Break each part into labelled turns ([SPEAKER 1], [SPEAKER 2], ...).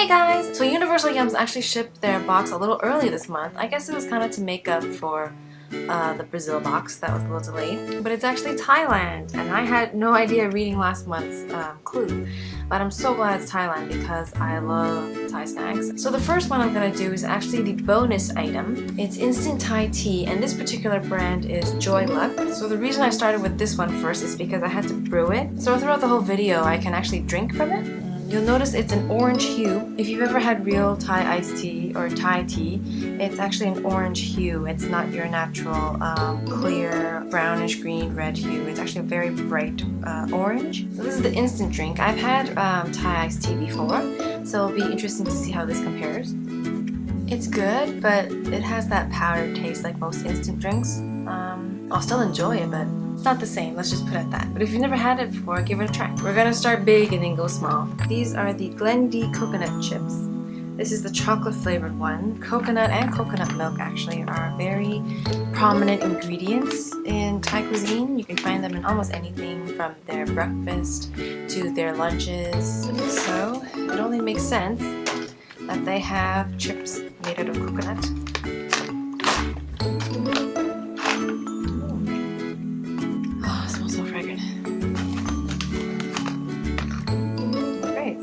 [SPEAKER 1] Hey guys! So Universal Yums actually shipped their box a little early this month. I guess it was kind of to make up for the Brazil box that was a little delayed. But it's actually Thailand, and I had no idea reading last month's clue. But I'm so glad it's Thailand because I love Thai snacks. So the first one I'm going to do is actually the bonus item. It's instant Thai tea, and this particular brand is Joy Luck. So the reason I started with this one first is because I had to brew it. So throughout the whole video I can actually drink from it. You'll notice it's an orange hue. If you've ever had real Thai iced tea or Thai tea, it's actually an orange hue. It's not your natural clear brownish green red hue. It's actually a very bright orange. So this is the instant drink. I've had Thai iced tea before, so it'll be interesting to see how this compares. It's good, but it has that powdered taste like most instant drinks. I'll still enjoy it, but it's not the same, let's just put it at that. But if you've never had it before, give it a try. We're gonna start big and then go small. These are the Glendi coconut chips. This is the chocolate flavored one. Coconut and coconut milk actually are very prominent ingredients in Thai cuisine. You can find them in almost anything from their breakfast to their lunches. So it only makes sense that they have chips made out of coconut.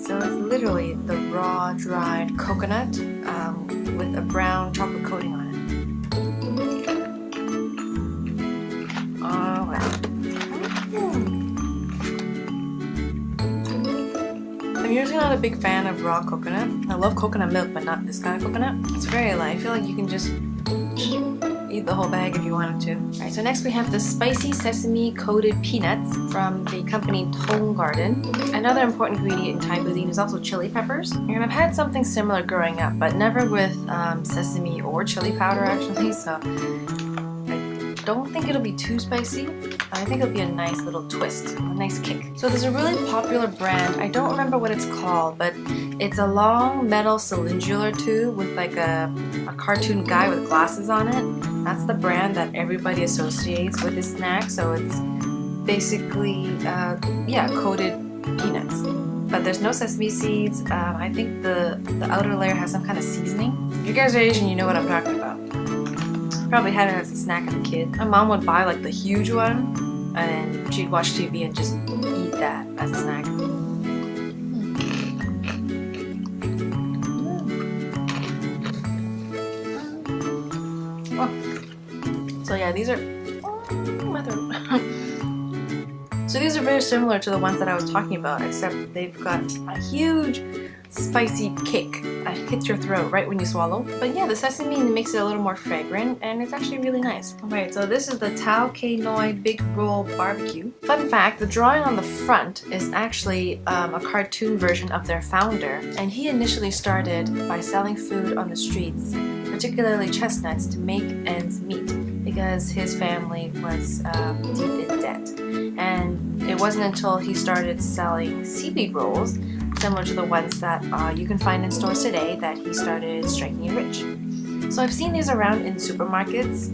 [SPEAKER 1] So it's literally the raw, dried coconut with a brown chocolate coating on it. Oh wow. I'm usually not a big fan of raw coconut. I love coconut milk, but not this kind of coconut. It's very light. I feel like you can just eat the whole bag if you wanted to. Alright, so next we have the spicy sesame coated peanuts from the company Tong Garden. Another important ingredient in Thai cuisine is also chili peppers. And I've had something similar growing up, but never with sesame or chili powder actually, so I don't think it'll be too spicy. I think it'll be a nice little twist, a nice kick. So there's a really popular brand, I don't remember what it's called, but it's a long metal cylinder tube with like a cartoon guy with glasses on it. That's the brand that everybody associates with this snack, so it's basically, coated peanuts. But there's no sesame seeds. I think the outer layer has some kind of seasoning. If you guys are Asian, you know what I'm talking about. Probably had it as a snack as a kid. My mom would buy like the huge one, and she'd watch TV and just eat that as a snack. So yeah, these are so these are very similar to the ones that I was talking about, except they've got a huge spicy kick that hits your throat right when you swallow. But yeah, the sesame makes it a little more fragrant, and it's actually really nice. Alright, so this is the Tao Kei Noi Big Roll BBQ. Fun fact, the drawing on the front is actually a cartoon version of their founder, and he initially started by selling food on the streets, particularly chestnuts, to make ends meet because his family was deep in debt. And it wasn't until he started selling seaweed rolls, similar to the ones that you can find in stores today, that he started striking it rich. So I've seen these around in supermarkets,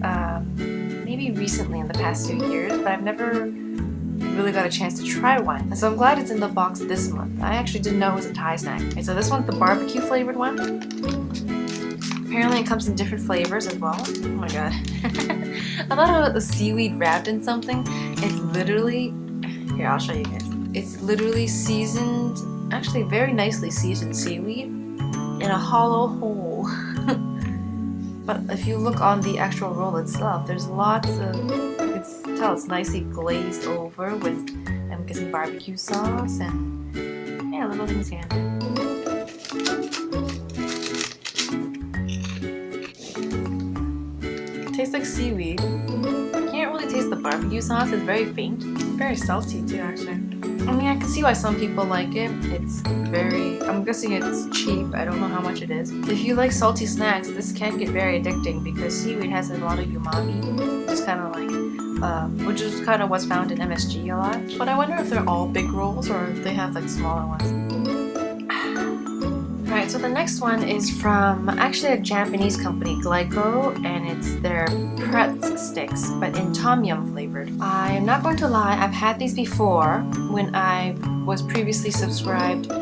[SPEAKER 1] maybe recently in the past 2 years, but I've never really got a chance to try one. And so I'm glad it's in the box this month. I actually didn't know it was a Thai snack. Okay, so this one's the barbecue flavored one. Apparently it comes in different flavors as well. Oh my god. I thought it was a seaweed wrapped in something. It's literally, here I'll show you guys. It's literally seasoned, actually very nicely seasoned seaweed in a hollow hole. But if you look on the actual roll itself, there's lots of, you can tell it's nicely glazed over with, I'm guessing, barbecue sauce and yeah, little things here and there. It tastes like seaweed. You can't really taste the barbecue sauce, it's very faint. Very salty too, actually. I mean, I can see why some people like it. It's very, I'm guessing it's cheap. I don't know how much it is. If you like salty snacks, this can get very addicting because seaweed has a lot of umami. Just kind of like, which is kind of what's found in MSG a lot. But I wonder if they're all big rolls or if they have like smaller ones. Alright, so the next one is from actually a Japanese company, Glycol, and it's their Pretz sticks, but in tom yum flavored. I am not going to lie, I've had these before when I was previously subscribed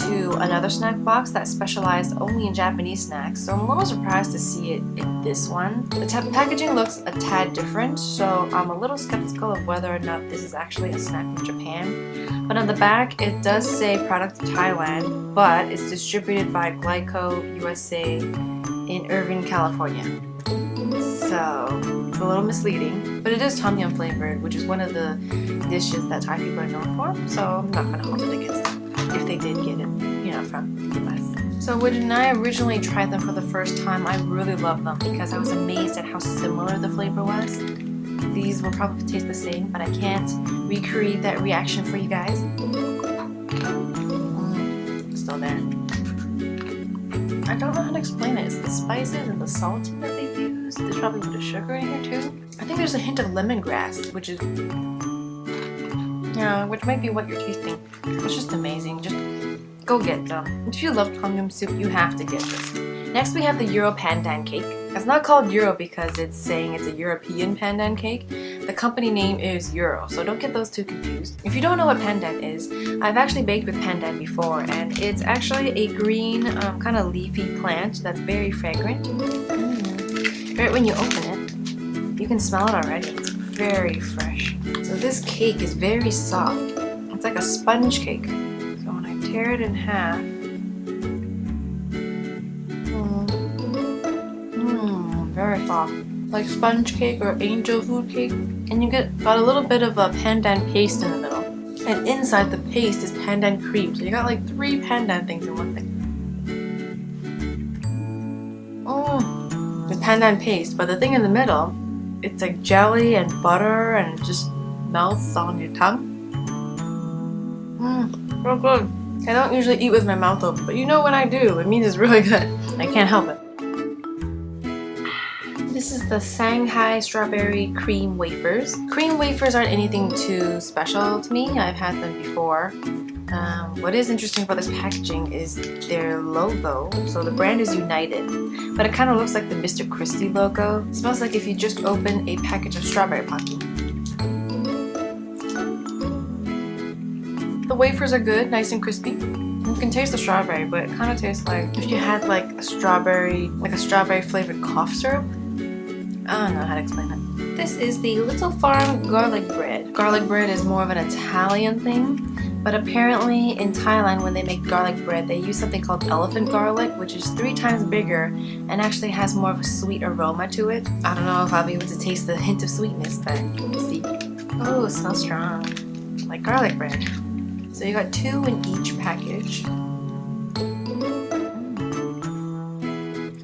[SPEAKER 1] to another snack box that specialized only in Japanese snacks, so I'm a little surprised to see it in this one. The packaging looks a tad different, so I'm a little skeptical of whether or not this is actually a snack from Japan. But on the back, it does say product of Thailand, but it's distributed by Glycol USA in Irvine, California. So it's a little misleading, but it is tom yum flavored, which is one of the dishes that Thai people are known for, so I'm not going to hold it against them if they did get it, you know, from the US. So when I originally tried them for the first time, I really loved them because I was amazed at how similar the flavor was. These will probably taste the same, but I can't recreate that reaction for you guys. Still there. I don't know how to explain it. It's the spices and the salt that they've used. There's probably a bit of sugar in here too. I think there's a hint of lemongrass, which is, yeah, which might be what you're tasting. It's just amazing. Just go get them. If you love tom yum soup, you have to get this. Next we have the Euro Pandan cake. It's not called Euro because it's saying it's a European pandan cake. The company name is Euro, so don't get those two confused. If you don't know what pandan is, I've actually baked with pandan before, and it's actually a green, kind of leafy plant that's very fragrant. Right when you open it, you can smell it already. It's very fresh. So this cake is very soft. It's like a sponge cake. So when I tear it in half, very soft, like sponge cake or angel food cake, and you got a little bit of a pandan paste in the middle, and inside the paste is pandan cream, so you got like 3 pandan things in one thing. The pandan paste, but the thing in the middle, it's like jelly and butter and it just melts on your tongue. Real good. I don't usually eat with my mouth open, but you know when I do, it means it's really good. I can't help it. This is the Sanghai strawberry cream wafers. Cream wafers aren't anything too special to me. I've had them before. What is interesting about this packaging is their logo. So the brand is United, but it kind of looks like the Mr. Christie logo. It smells like if you just open a package of strawberry pocky. The wafers are good, nice and crispy. You can taste the strawberry, but it kind of tastes like if you had like a strawberry flavored cough syrup. I don't know how to explain it. This is the Little Farm garlic bread. Garlic bread is more of an Italian thing, but apparently in Thailand when they make garlic bread, they use something called elephant garlic, which is 3 times bigger and actually has more of a sweet aroma to it. I don't know if I'll be able to taste the hint of sweetness, but we'll see. Oh, it smells strong. Like garlic bread. So you got 2 in each package.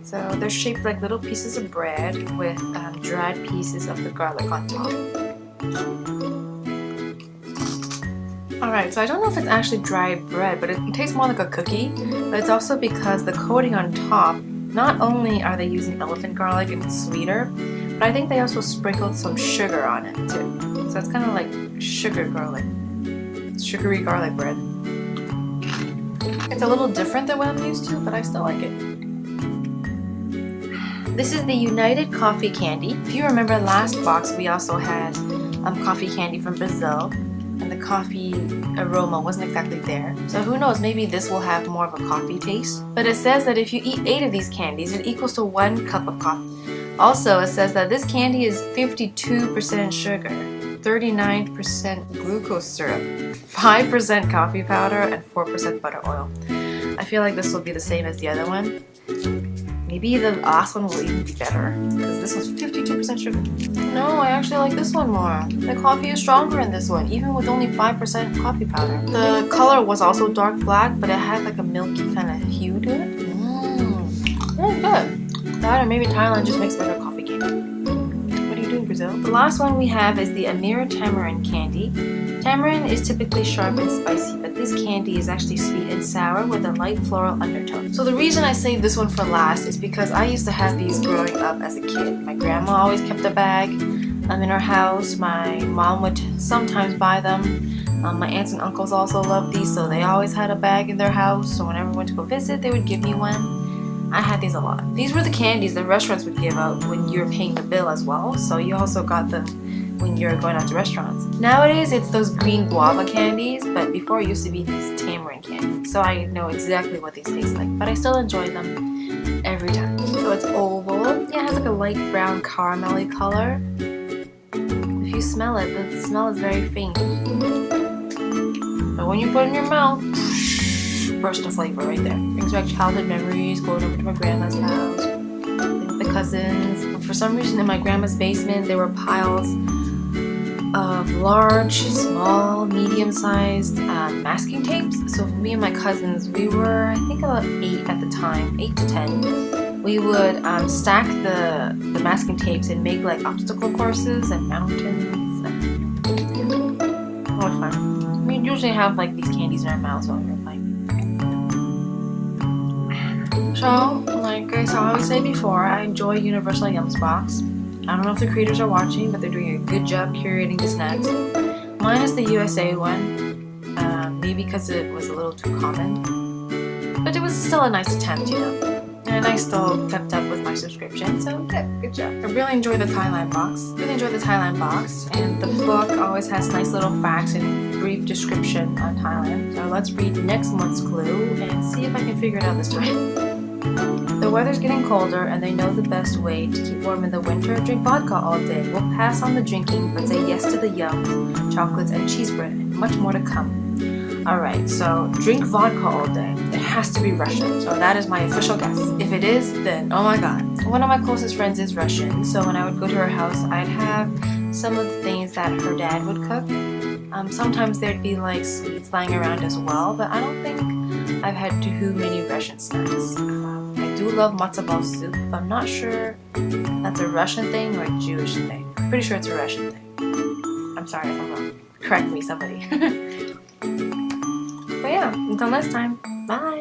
[SPEAKER 1] So they're shaped like little pieces of bread with dried pieces of the garlic on top. Alright, so I don't know if it's actually dry bread, but it tastes more like a cookie. But it's also because the coating on top, not only are they using elephant garlic and it's sweeter, but I think they also sprinkled some sugar on it too. So it's kind of like sugar garlic. Sugary garlic bread. It's a little different than what I'm used to, but I still like it. This is the United Coffee Candy. If you remember last box, we also had coffee candy from Brazil, and the coffee aroma wasn't exactly there. So who knows, maybe this will have more of a coffee taste. But it says that if you eat 8 of these candies, it equals to 1 cup of coffee. Also, it says that this candy is 52% sugar, 39% glucose syrup, 5% coffee powder, and 4% butter oil. I feel like this will be the same as the other one. Maybe the last one will even be better, because this was 52% sugar. No, I actually like this one more. The coffee is stronger in this one, even with only 5% coffee powder. The color was also dark black, but it had like a milky kind of hue to it. Very good. That or maybe Thailand just makes better coffee candy. What are you doing, Brazil? The last one we have is the Amira Tamarind candy. Tamarind is typically sharp and spicy, but this candy is actually sweet and sour with a light floral undertone. So the reason I saved this one for last is because I used to have these growing up as a kid. My grandma always kept a bag in her house. My mom would sometimes buy them. My aunts and uncles also loved these, so they always had a bag in their house. So whenever I went to go visit, they would give me one. I had these a lot. These were the candies that restaurants would give out when you were paying the bill as well. So you also got them when you're going out to restaurants. Nowadays, it's those green guava candies, but before it used to be these tamarind candies. so I know exactly what these taste like, but I still enjoy them every time. So it's oval. Yeah, it has like a light brown caramelly color. If you smell it, the smell is very faint. But when you put it in your mouth, burst of flavor right there. Brings back childhood memories, going over to my grandma's house, with the cousins. For some reason in my grandma's basement there were piles of large, small, medium-sized masking tapes. So for me and my cousins, we were, I think, about 8 at the time, 8 to 10. We would stack the masking tapes and make like obstacle courses and mountains. And what fun. We usually have like these candies in our mouths while we're playing. So, like I always say before, I enjoy Universal Yums box. I don't know if the creators are watching, but they're doing a good job curating the snacks. Mine is the USA one, maybe because it was a little too common. But it was still a nice attempt, you know. And I still kept up with my subscription, so yeah, good job. I really enjoy the Thailand box. And the book always has nice little facts and brief description on Thailand. So let's read next month's clue and see if I can figure it out this time. The weather's getting colder and they know the best way to keep warm in the winter, drink vodka all day. We'll pass on the drinking but say yes to the yums, chocolates and cheese bread, and much more to come. Alright, so drink vodka all day. It has to be Russian, so that is my official guess. If it is, then oh my god. One of my closest friends is Russian, so when I would go to her house, I'd have some of the things that her dad would cook. Sometimes there'd be like sweets lying around as well, but I don't think I've had too many Russian snacks. I do love matzo ball soup, but I'm not sure that's a Russian thing or a Jewish thing. I'm pretty sure it's a Russian thing. I'm sorry if I'm wrong. Correct me, somebody. But yeah, until next time, bye!